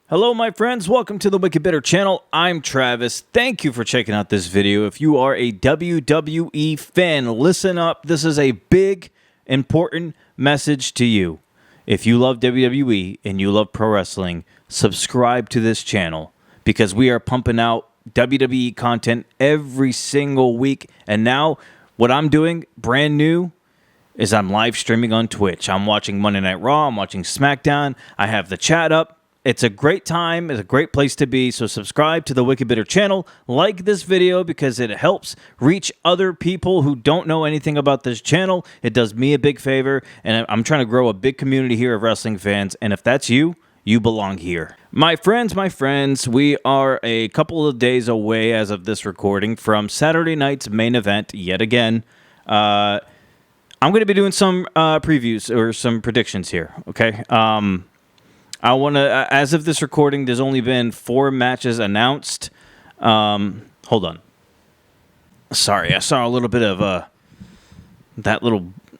Hello my friends, welcome to the Wicked Bitter channel. I'm Travis. Thank you for checking out this video. If you are a WWE fan, listen up. This is a big, important message to you. If you love WWE and you love pro wrestling, subscribe to this channel because we are pumping out WWE content every single week. And now what I'm doing, brand new, is I'm live streaming on Twitch. I'm watching Monday Night Raw, I'm watching SmackDown, I have the chat up. It's a great time. It's a great place to be. So subscribe to the Wicked Bitter channel. Like this video because it helps reach other people who don't know anything about this channel. It does me a big favor. And I'm trying to grow a big community here of wrestling fans. And if that's you, you belong here. My friends, we are a couple of days away as of this recording from Saturday night's main event yet again. I'm going to be doing some previews or some predictions here, okay? I want to, as of this recording, there's only been 4 matches announced. Hold on. Sorry, I saw a little bit of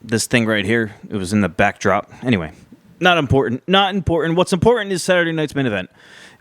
this thing right here. It was in the backdrop. Anyway, not important. What's important is Saturday night's main event.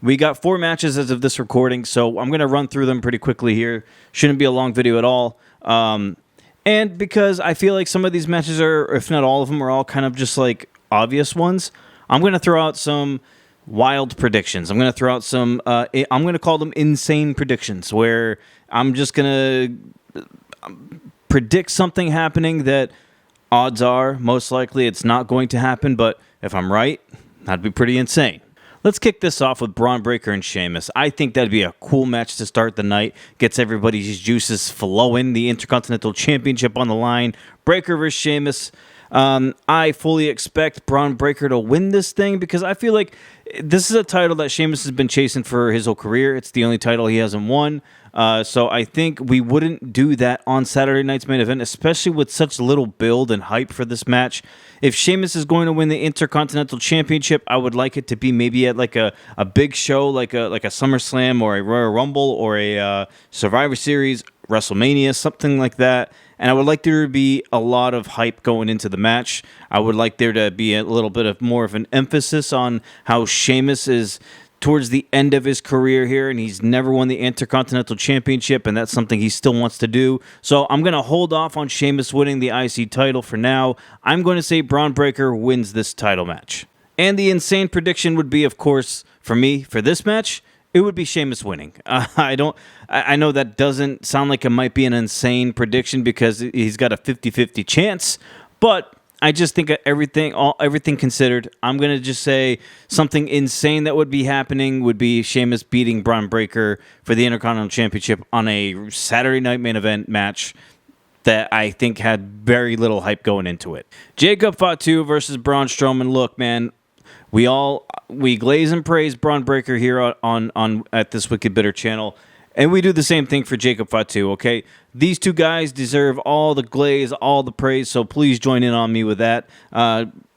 We got 4 matches as of this recording, so I'm going to run through them pretty quickly here. Shouldn't be a long video at all. And because I feel like some of these matches are, if not all of them, are all kind of just like obvious ones, I'm going to throw out some wild predictions. I'm going to throw out some, I'm going to call them insane predictions, where I'm just going to predict something happening that odds are, most likely, it's not going to happen, but if I'm right, that'd be pretty insane. Let's kick this off with Braun Breaker and Sheamus. I think that'd be a cool match to start the night. Gets everybody's juices flowing. The Intercontinental Championship on the line. Breaker versus Sheamus. I fully expect Braun Breaker to win this thing because I feel like this is a title that Sheamus has been chasing for his whole career. It's the only title he hasn't won. So I think we wouldn't do that on Saturday night's main event, especially with such little build and hype for this match. If Sheamus is going to win the Intercontinental Championship, I would like it to be maybe at like a big show, like a SummerSlam or a Royal Rumble or a Survivor Series, WrestleMania, something like that. And I would like there to be a lot of hype going into the match. I would like there to be a little bit of more of an emphasis on how Sheamus is towards the end of his career here, and he's never won the Intercontinental Championship, and that's something he still wants to do. So I'm going to hold off on Sheamus winning the IC title for now. I'm going to say Braun Breaker wins this title match. And the insane prediction would be, of course, for me, for this match, it would be Sheamus winning. I know that doesn't sound like it might be an insane prediction because he's got a 50-50 chance, but I just think everything considered, I'm going to just say something insane that would be happening would be Sheamus beating Braun Breaker for the Intercontinental Championship on a Saturday night main event match that I think had very little hype going into it. Jacob Fatu versus Braun Strowman. Look, man, we glaze and praise Braun Breaker here on at this Wicked Bitter channel, and we do the same thing for Jacob Fatu, okay? These two guys deserve all the glaze, all the praise, so please join in on me with that.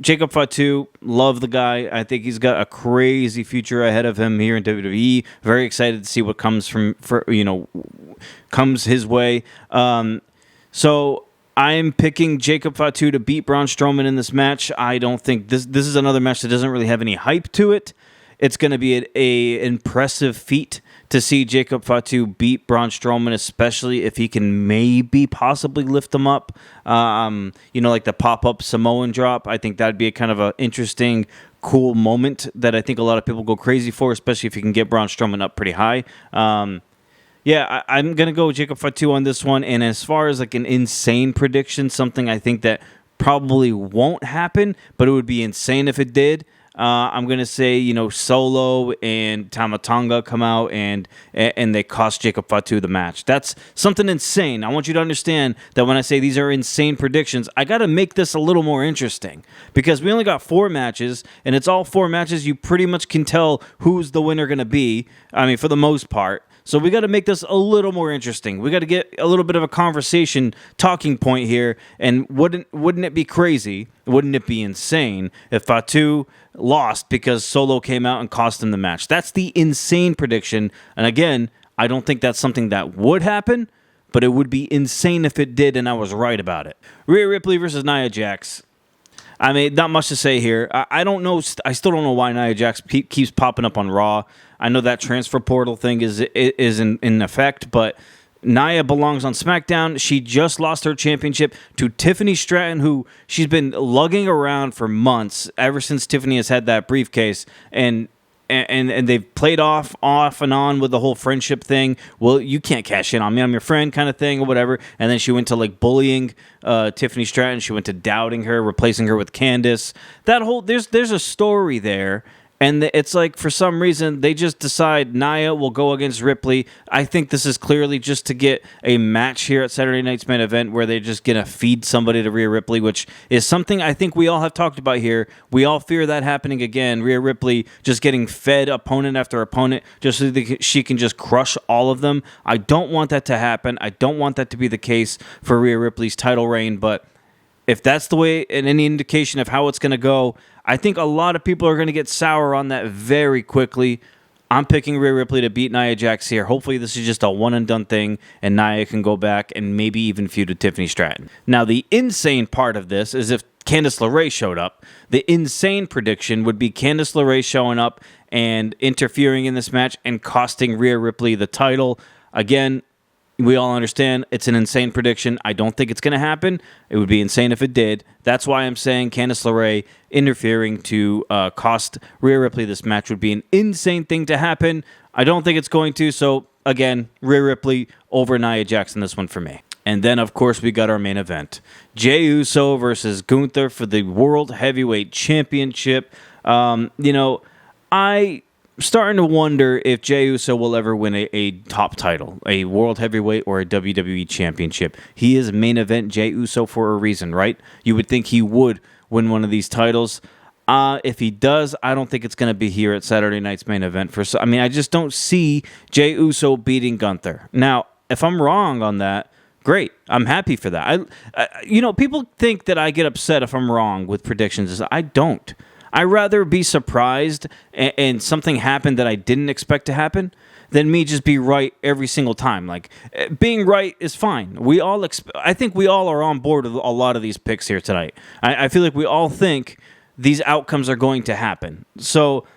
Jacob Fatu, love the guy. I think he's got a crazy future ahead of him here in WWE. Very excited to see what comes comes his way. So I'm picking Jacob Fatu to beat Braun Strowman in this match. I don't think this is another match that doesn't really have any hype to it. It's going to be an impressive feat to see Jacob Fatu beat Braun Strowman, especially if he can maybe possibly lift him up. Like the pop-up Samoan drop. I think that'd be a kind of an interesting, cool moment that I think a lot of people go crazy for, especially if you can get Braun Strowman up pretty high. I'm going to go with Jacob Fatu on this one. And as far as like an insane prediction, something I think that probably won't happen, but it would be insane if it did. I'm going to say, Solo and Tama Tonga come out and they cost Jacob Fatu the match. That's something insane. I want you to understand that when I say these are insane predictions, I got to make this a little more interesting because we only got 4 matches, and it's all 4 matches. You pretty much can tell who's the winner going to be. I mean, for the most part. So we got to make this a little more interesting. We got to get a little bit of a conversation talking point here. And wouldn't it be crazy? Wouldn't it be insane if Fatu lost because Solo came out and cost him the match? That's the insane prediction. And again, I don't think that's something that would happen, but it would be insane if it did and I was right about it. Rhea Ripley versus Nia Jax. I mean, not much to say here. I don't know. I still don't know why Nia Jax keeps popping up on Raw. I know that transfer portal thing is in effect, but Nia belongs on SmackDown. She just lost her championship to Tiffany Stratton, who she's been lugging around for months, ever since Tiffany has had that briefcase, and they've played off and on with the whole friendship thing. Well, you can't cash in on me. I'm your friend kind of thing or whatever. And then she went to like bullying Tiffany Stratton. She went to doubting her, replacing her with Candice. That whole there's a story there. And it's like, for some reason, they just decide Nia will go against Ripley. I think this is clearly just to get a match here at Saturday Night's Main Event where they're just going to feed somebody to Rhea Ripley, which is something I think we all have talked about here. We all fear that happening again. Rhea Ripley just getting fed opponent after opponent just so that she can just crush all of them. I don't want that to happen. I don't want that to be the case for Rhea Ripley's title reign, but if that's the way and any indication of how it's going to go, I think a lot of people are going to get sour on that very quickly. I'm picking Rhea Ripley to beat Nia Jax here. Hopefully this is just a one-and-done thing, and Nia can go back and maybe even feud with Tiffany Stratton. Now, the insane part of this is if Candice LeRae showed up. The insane prediction would be Candice LeRae showing up and interfering in this match and costing Rhea Ripley the title. Again, we all understand it's an insane prediction. I don't think it's going to happen. It would be insane if it did. That's why I'm saying Candice LeRae interfering to cost Rhea Ripley this match would be an insane thing to happen. I don't think it's going to. So, again, Rhea Ripley over Nia Jax in this one for me. And then, of course, we got our main event. Jey Uso versus Gunther for the World Heavyweight Championship. I starting to wonder if Jey Uso will ever win a top title, a World Heavyweight or a WWE Championship. He is main event Jey Uso for a reason, right? You would think he would win one of these titles. If he does, I don't think it's going to be here at Saturday Night's Main Event. I just don't see Jey Uso beating Gunther. Now, if I'm wrong on that, great. I'm happy for that. People think that I get upset if I'm wrong with predictions. I don't. I'd rather be surprised and something happened that I didn't expect to happen than me just be right every single time. Like, being right is fine. I think we all are on board with a lot of these picks here tonight. I feel like we all think these outcomes are going to happen. So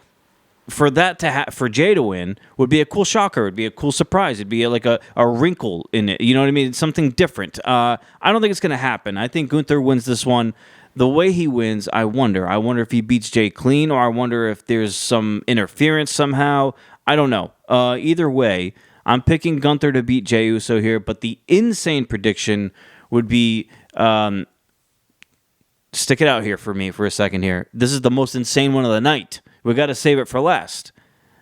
for that for Jey to win would be a cool shocker. It would be a cool surprise. It'd be like a wrinkle in it. You know what I mean? It's something different. I don't think it's going to happen. I think Gunther wins this one. The way he wins, I wonder. I wonder if he beats Jey clean, or I wonder if there's some interference somehow. I don't know. Either way, I'm picking Gunther to beat Jey Uso here, but the insane prediction would be... stick it out here for me for a second here. This is the most insane one of the night. We got to save it for last.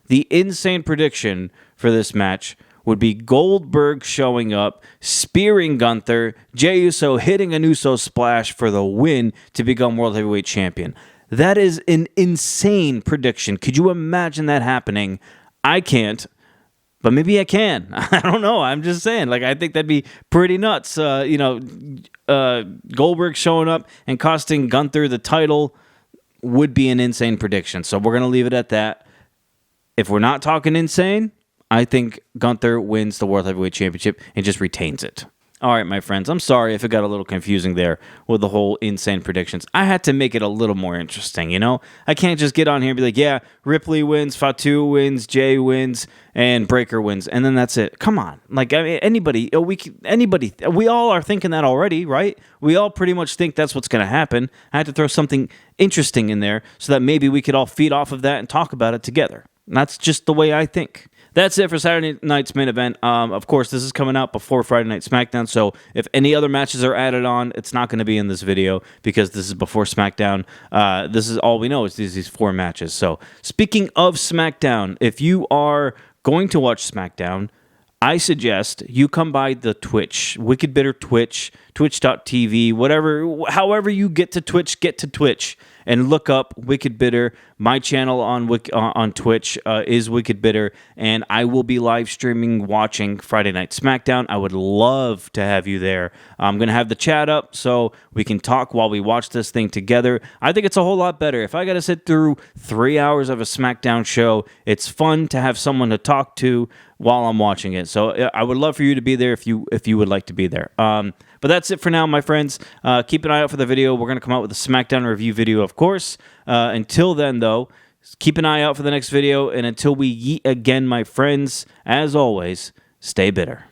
The insane prediction for this match would be Goldberg showing up, spearing Gunther, Jey Uso hitting an Uso splash for the win to become World Heavyweight Champion. That is an insane prediction. Could you imagine that happening? I can't, but maybe I can. I don't know. I'm just saying. I think that'd be pretty nuts. Goldberg showing up and costing Gunther the title would be an insane prediction. So we're going to leave it at that. If we're not talking insane, I think Gunther wins the World Heavyweight Championship and just retains it. All right, my friends, I'm sorry if it got a little confusing there with the whole insane predictions. I had to make it a little more interesting, I can't just get on here and be like, yeah, Ripley wins, Fatu wins, Jey wins, and Breaker wins, and then that's it. Come on. Anybody, we all are thinking that already, right? We all pretty much think that's what's going to happen. I had to throw something interesting in there so that maybe we could all feed off of that and talk about it together. And that's just the way I think. That's it for Saturday night's main event. Of course, this is coming out before Friday Night SmackDown, so if any other matches are added on, it's not going to be in this video because this is before SmackDown. This is all we know is these 4 matches. So, speaking of SmackDown, if you are going to watch SmackDown, I suggest you come by the Twitch, Wicked Bitter Twitch, twitch.tv, however you get to Twitch, and look up Wicked Bitter. My channel on Twitch is Wicked Bitter, and I will be live streaming watching Friday Night SmackDown. I would love to have you there. I'm going to have the chat up so we can talk while we watch this thing together. I think it's a whole lot better. If I got to sit through 3 hours of a SmackDown show, it's fun to have someone to talk to while I'm watching it. So I would love for you to be there if you would like to be there. But that's it for now, my friends. Keep an eye out for the video. We're going to come out with a SmackDown review video, of course. Until then, though, keep an eye out for the next video. And until we yeet again, my friends, as always, stay bitter.